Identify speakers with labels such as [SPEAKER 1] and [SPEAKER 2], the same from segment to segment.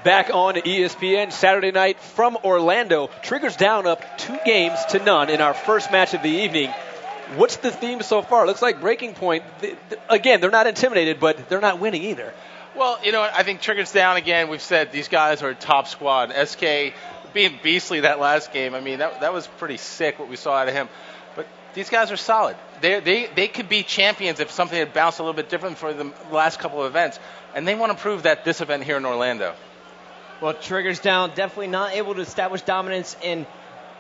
[SPEAKER 1] Back on ESPN Saturday night from Orlando. Triggers down up 2-0 in our first match of the evening. What's the theme so far? It looks like Breaking Point, again, they're not intimidated, but they're not winning either.
[SPEAKER 2] Well, you know what? I think Triggers down again. We've said these guys are a top squad. SK being beastly that last game, I mean, that was pretty sick what we saw out of him. But these guys are solid. They could be champions if something had bounced a little bit different for the last couple of events. And they want to prove that this event here in Orlando.
[SPEAKER 3] Well, Triggers down, definitely not able to establish dominance in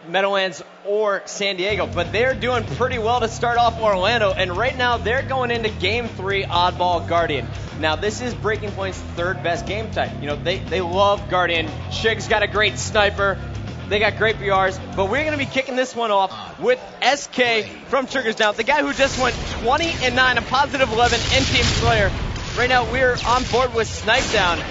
[SPEAKER 3] Meadowlands or San Diego, but they're doing pretty well to start off Orlando, and right now they're going into Game 3 Oddball Guardian. Now, this is Breaking Point's third best game type. You know, they love Guardian. Shig's got a great sniper. They got great BRs, but we're going to be kicking this one off with SK from Triggers Down, the guy who just went 20-9, a positive 11 in Team Slayer. Right now, we're on board with Snipedown.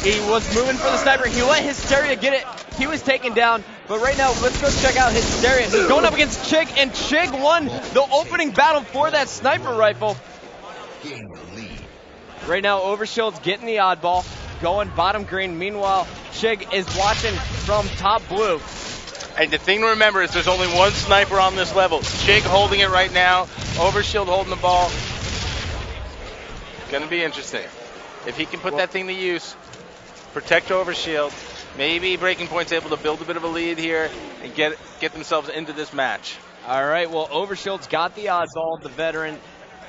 [SPEAKER 3] He was moving for the sniper. He let Hysteria get it. He was taken down. But right now, let's go check out Hysteria. He's going up against Chig, and Chig won the opening battle for that sniper rifle. Right now, Overshield's getting the oddball, going bottom green. Meanwhile, Chig is watching from top blue.
[SPEAKER 2] And the thing to remember is there's only one sniper on this level. Chig holding it right now. Overshield holding the ball. Going to be interesting. If he can put that thing to use, protect Overshield. Maybe Breaking Point's able to build a bit of a lead here and get themselves into this match.
[SPEAKER 3] All right, well, Overshield's got the oddball, the veteran,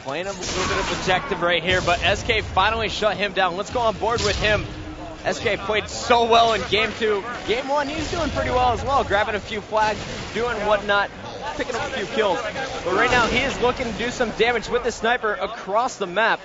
[SPEAKER 3] playing a little bit of objective right here, but SK finally shut him down. Let's go on board with him. SK played so well in Game 2. Game 1, he's doing pretty well as well, grabbing a few flags, doing whatnot, picking up a few kills. But right now, he is looking to do some damage with the sniper across the map.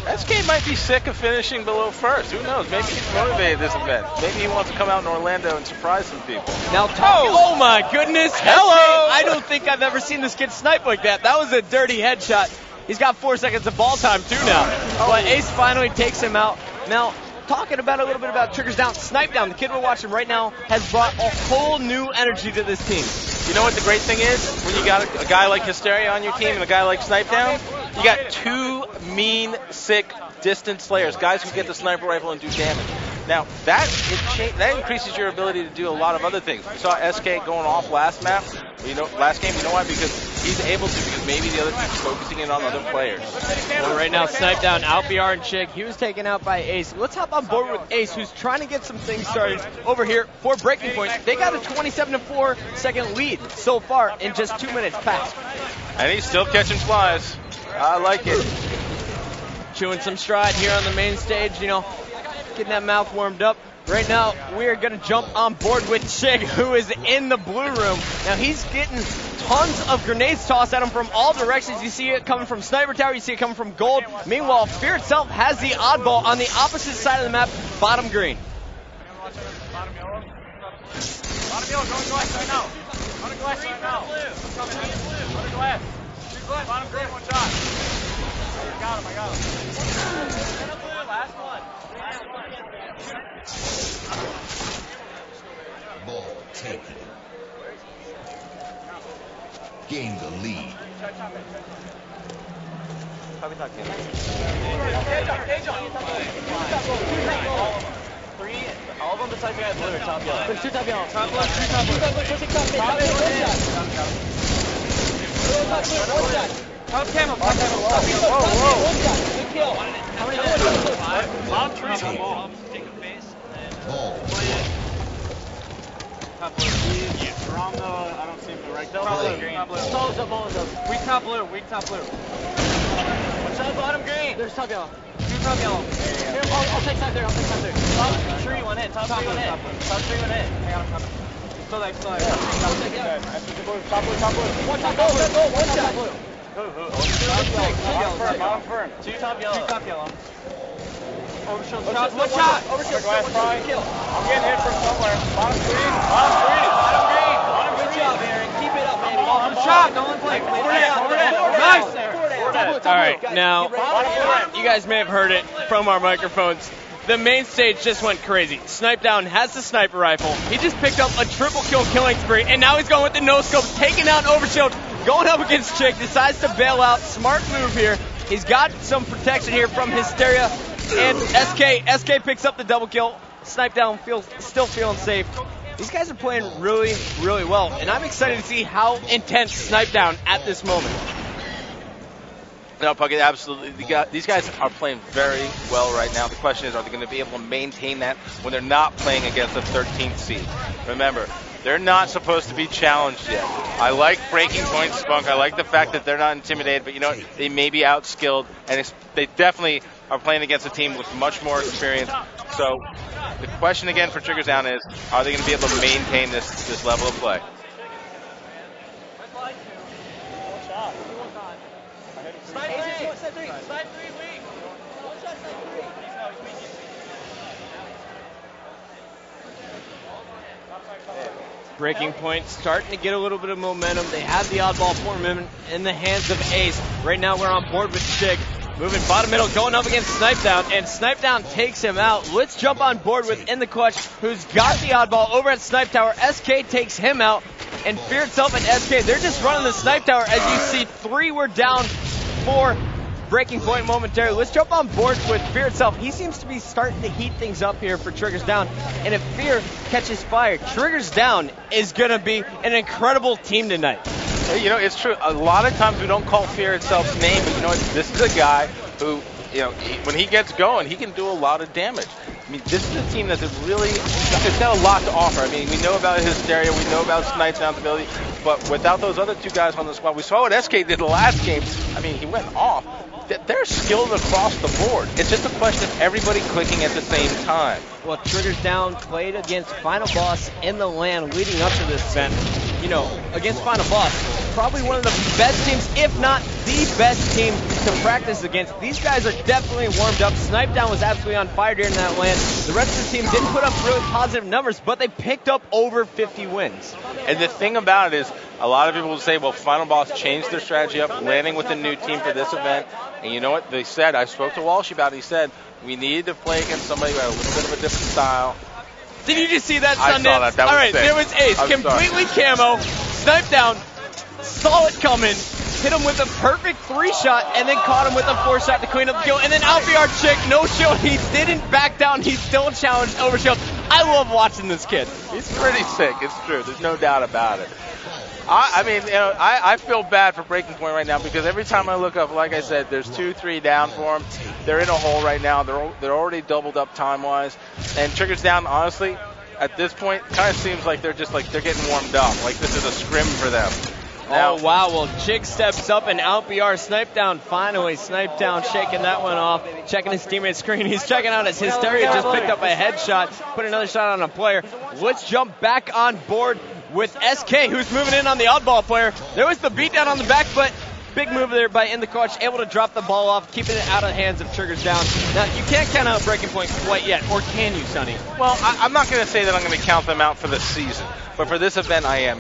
[SPEAKER 2] SK might be sick of finishing below first. Who knows? Maybe he's motivated this event. Maybe he wants to come out in Orlando and surprise some people.
[SPEAKER 3] Now, oh my goodness. Hello. I don't think I've ever seen this kid snipe like that. That was a dirty headshot. He's got 4 seconds of ball time too now. But Ace finally takes him out. Now, talking about a little bit about Triggers Down, Snipedown, the kid we're watching right now, has brought a whole new energy to this team.
[SPEAKER 2] You know what the great thing is? When you got a guy like Hysteria on your team and a guy like Snipedown, you got two mean, sick, distant slayers, guys who get the sniper rifle and do damage. Now, that increases your ability to do a lot of other things. We saw SK going off last game. You know why? Because he's able to, because maybe the other team's focusing in on other players.
[SPEAKER 3] Well, right now, Snipedown out BR and Chig. He was taken out by Ace. Let's hop on board with Ace, who's trying to get some things started over here for Breaking Point. They got a 27-4 second lead so far in just 2 minutes past.
[SPEAKER 2] And he's still catching flies. I like it.
[SPEAKER 3] Chewing some stride here on the main stage, you know, getting that mouth warmed up. Right now, we are going to jump on board with Chig, who is in the blue room. Now, he's getting tons of grenades tossed at him from all directions. You see it coming from Sniper Tower. You see it coming from Gold. Meanwhile, Fear itself has the oddball on the opposite side of the map, bottom green.
[SPEAKER 4] Bottom yellow, going glass right now. Under glass right now. Under glass. Bottom green, one shot. I got him. Last one.
[SPEAKER 5] Ball taken. Gain the lead.
[SPEAKER 4] Three, all of them besides the guy blue, top yellow.
[SPEAKER 6] There's 2 top yellow.
[SPEAKER 4] Top blue, 2 top blue. Top camel, top camel.
[SPEAKER 6] Whoa. Good kill.
[SPEAKER 4] How many minutes? Bottom tree, top ball. Take a base.
[SPEAKER 5] Ball.
[SPEAKER 4] Top blue. Wrong though, I don't see the right. Top blue, green. Top blue. Weak top blue, weak top blue. What's up, bottom green?
[SPEAKER 6] There's top yellow.
[SPEAKER 4] 2 top yellow.
[SPEAKER 6] Here, I'll take side there.
[SPEAKER 4] Top tree went in, top tree went in. Top tree went in. I got him. Still there.
[SPEAKER 6] Top blue. One top blue. One top blue.
[SPEAKER 4] Bottom firm. 2 top yellow. 2 top yellow. Overshield.
[SPEAKER 6] One shot.
[SPEAKER 4] Overshield. Glass fry. Kill. I'm getting hit from somewhere. Bottom green. Bottom green.
[SPEAKER 6] Good job, Aaron. Keep it up, man.
[SPEAKER 4] Bottom shot. No one playing.
[SPEAKER 3] All
[SPEAKER 6] Nice.
[SPEAKER 3] right, now, you guys may have heard it from our microphones. The main stage just went crazy. Snipedown has the sniper rifle. He just picked up a triple kill killing spree, and now he's going with the no-scope, taking out Overshield, going up against Chig, decides to bail out. Smart move here. He's got some protection here from Hysteria. And SK picks up the double kill. Snipedown still feeling safe. These guys are playing really, really well, and I'm excited to see how intense Snipedown at this moment.
[SPEAKER 2] No, Puckett, absolutely. These guys are playing very well right now. The question is, are they going to be able to maintain that when they're not playing against a 13th seed? Remember, they're not supposed to be challenged yet. I like Breaking Point Spunk. I like the fact that they're not intimidated, but you know what? They may be outskilled, and they definitely are playing against a team with much more experience. So the question again for Triggers Down is, are they going to be able to maintain this level of play?
[SPEAKER 3] Breaking Point starting to get a little bit of momentum. They have the oddball tournament in the hands of Ace. Right now we're on board with Chig. Moving bottom middle, going up against Snipedown, and Snipedown takes him out. Let's jump on board with In the Clutch, who's got the oddball over at Snipe Tower. SK takes him out, and Fear Itself and SK, they're just running the Snipe Tower. As you see, 3 were down for Breaking Point momentarily. Let's jump on board with Fear Itself. He seems to be starting to heat things up here for Triggers Down. And if Fear catches fire, Triggers Down is going to be an incredible team tonight.
[SPEAKER 2] You know, it's true. A lot of times we don't call Fear Itself's name, but you know what? This is a guy who, you know, when he gets going, he can do a lot of damage. I mean, this is a team that's really, it's got a lot to offer. I mean, we know about Hysteria, we know about Snipedown's ability, but without those other 2 guys on the squad, we saw what SK did the last game. I mean, he went off. They're skilled across the board. It's just a question of everybody clicking at the same time.
[SPEAKER 3] Well, Triggers Down played against Final Boss in the LAN leading up to this event. You know, against Final Boss, probably one of the best teams, if not the best team to practice against. These guys are definitely warmed up. Snipedown was absolutely on fire during that LAN. The rest of the team didn't put up really positive numbers, but they picked up over 50 wins.
[SPEAKER 2] And the thing about it is, a lot of people will say, well, Final Boss changed their strategy up, landing with a new team for this event. And you know what? They said, I spoke to Walshy about it, he said, we needed to play against somebody who had a little bit of a different style.
[SPEAKER 3] Did you just see that, Sundance?
[SPEAKER 2] I saw that. That was
[SPEAKER 3] all right,
[SPEAKER 2] sick.
[SPEAKER 3] there was Ace, completely camo, Snipedown, saw it coming, hit him with a perfect 3-shot, and then caught him with a 4-shot to clean up the kill. And then Albiar Chick, no shield, he didn't back down, he still challenged over shield. I love watching this kid.
[SPEAKER 2] He's pretty sick, it's true. There's no doubt about it. I mean, you know, I feel bad for Breaking Point right now because every time I look up, like I said, there's 2-3 down for them. They're in a hole right now. They're already doubled up time-wise. And Triggers Down, honestly, at this point, kind of seems like they're getting warmed up. Like this is a scrim for them. Now,
[SPEAKER 3] oh, wow. Well, Chig steps up and out BR Snipedown. Finally, Snipedown shaking that one off. Checking his teammate's screen. He's checking out as Hysteria just picked up a headshot. Put another shot on a player. Let's jump back on board with SK, who's moving in on the oddball player. There was the beatdown on the back, but big move there by In the Clutch, able to drop the ball off, keeping it out of the hands of Triggers Down. Now, you can't count out Breaking Point quite yet, or can you, Sonny?
[SPEAKER 2] well, I'm not going to say that I'm going to count them out for the season, but for this event, I am.